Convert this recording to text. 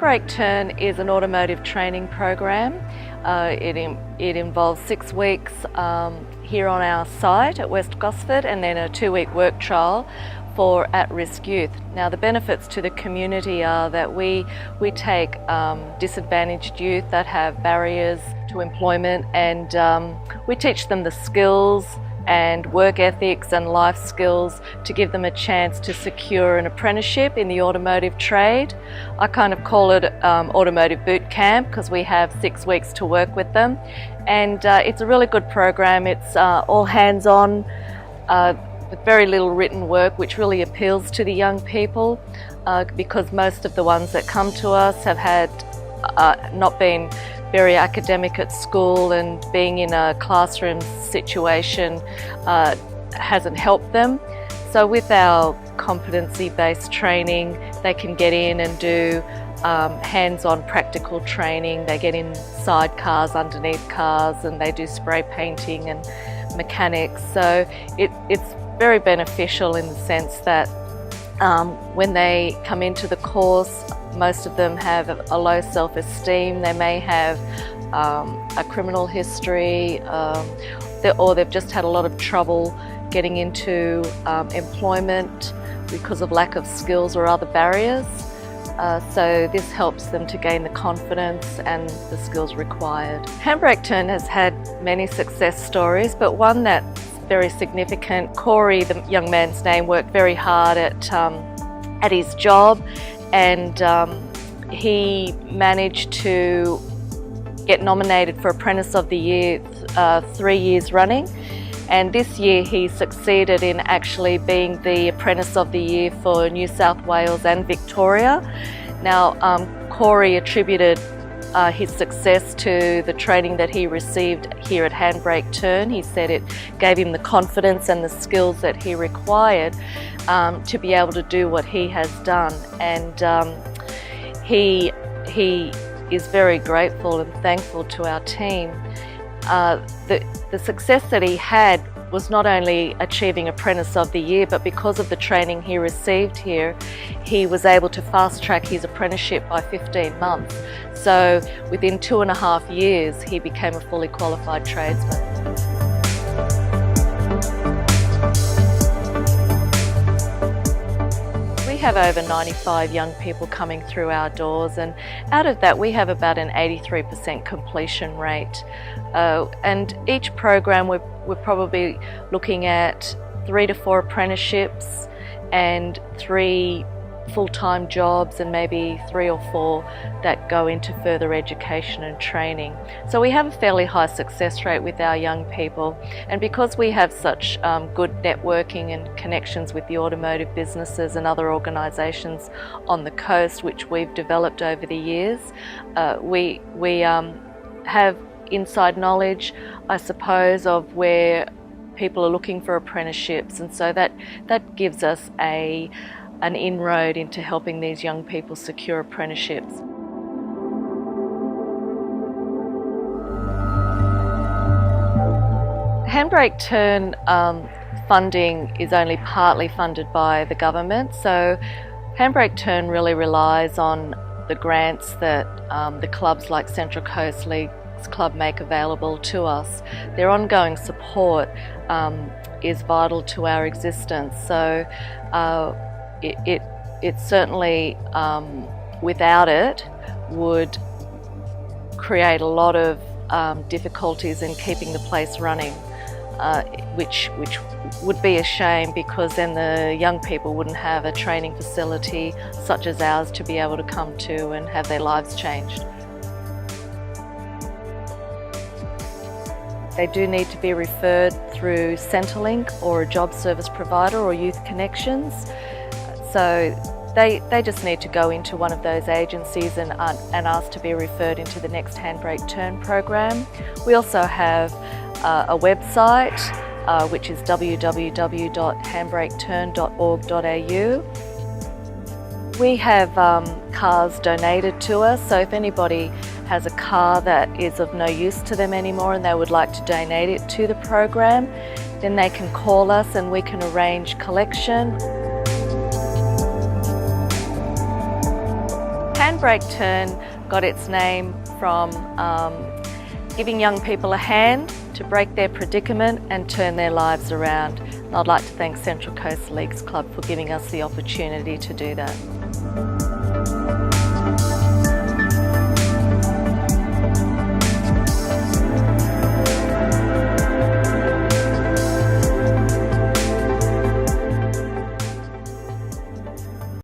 Handbrake Turn is an automotive training program. It involves 6 weeks here on our site at West Gosford and then a 2-week work trial for at-risk youth. Now the benefits to the community are that we take disadvantaged youth that have barriers to employment, and we teach them the skills and work ethics and life skills to give them a chance to secure an apprenticeship in the automotive trade. I kind of call it automotive boot camp because we have 6 weeks to work with them, and it's a really good program. It's all hands-on with very little written work, which really appeals to the young people because most of the ones that come to us have had not been very academic at school, and being in a classroom situation hasn't helped them. So with our competency-based training, they can get in and do hands-on practical training. They get inside cars, underneath cars, and they do spray painting and mechanics. So it's very beneficial in the sense that when they come into the course, most of them have a low self-esteem. They may have a criminal history, or they've just had a lot of trouble getting into employment because of lack of skills or other barriers. So this helps them to gain the confidence and the skills required. Handbrake Turn has had many success stories, but one that's very significant. Corey, the young man's name, worked very hard at his job, and he managed to get nominated for Apprentice of the Year 3 years running, and this year he succeeded in actually being the Apprentice of the Year for New South Wales and Victoria. Now Corey attributed his success to the training that he received here at Handbrake Turn. He said it gave him the confidence and the skills that he required to be able to do what he has done, and he is very grateful and thankful to our team. The success that he had was not only achieving Apprentice of the Year, but because of the training he received here, he was able to fast track his apprenticeship by 15 months. So within 2.5 years, he became a fully qualified tradesman. We have over 95 young people coming through our doors, and out of that we have about an 83% completion rate. And each program we're probably looking at 3 to 4 apprenticeships and 3 full-time jobs, and maybe 3 or 4 that go into further education and training. So we have a fairly high success rate with our young people, and because we have such good networking and connections with the automotive businesses and other organisations on the coast, which we've developed over the years, we have inside knowledge, I suppose, of where people are looking for apprenticeships, and so that gives us an inroad into helping these young people secure apprenticeships. Handbrake Turn funding is only partly funded by the government, so Handbrake Turn really relies on the grants that the clubs like Central Coast Leagues Club make available to us. Their ongoing support is vital to our existence. So it certainly, without it, would create a lot of difficulties in keeping the place running, which would be a shame, because then the young people wouldn't have a training facility such as ours to be able to come to and have their lives changed. They do need to be referred through Centrelink or a job service provider or Youth Connections. So they just need to go into one of those agencies and ask to be referred into the next Handbrake Turn program. We also have a website which is www.handbraketurn.org.au. We have cars donated to us, so if anybody has a car that is of no use to them anymore and they would like to donate it to the program, then they can call us and we can arrange collection. Break Turn got its name from giving young people a hand to break their predicament and turn their lives around. And I'd like to thank Central Coast Leagues Club for giving us the opportunity to do that.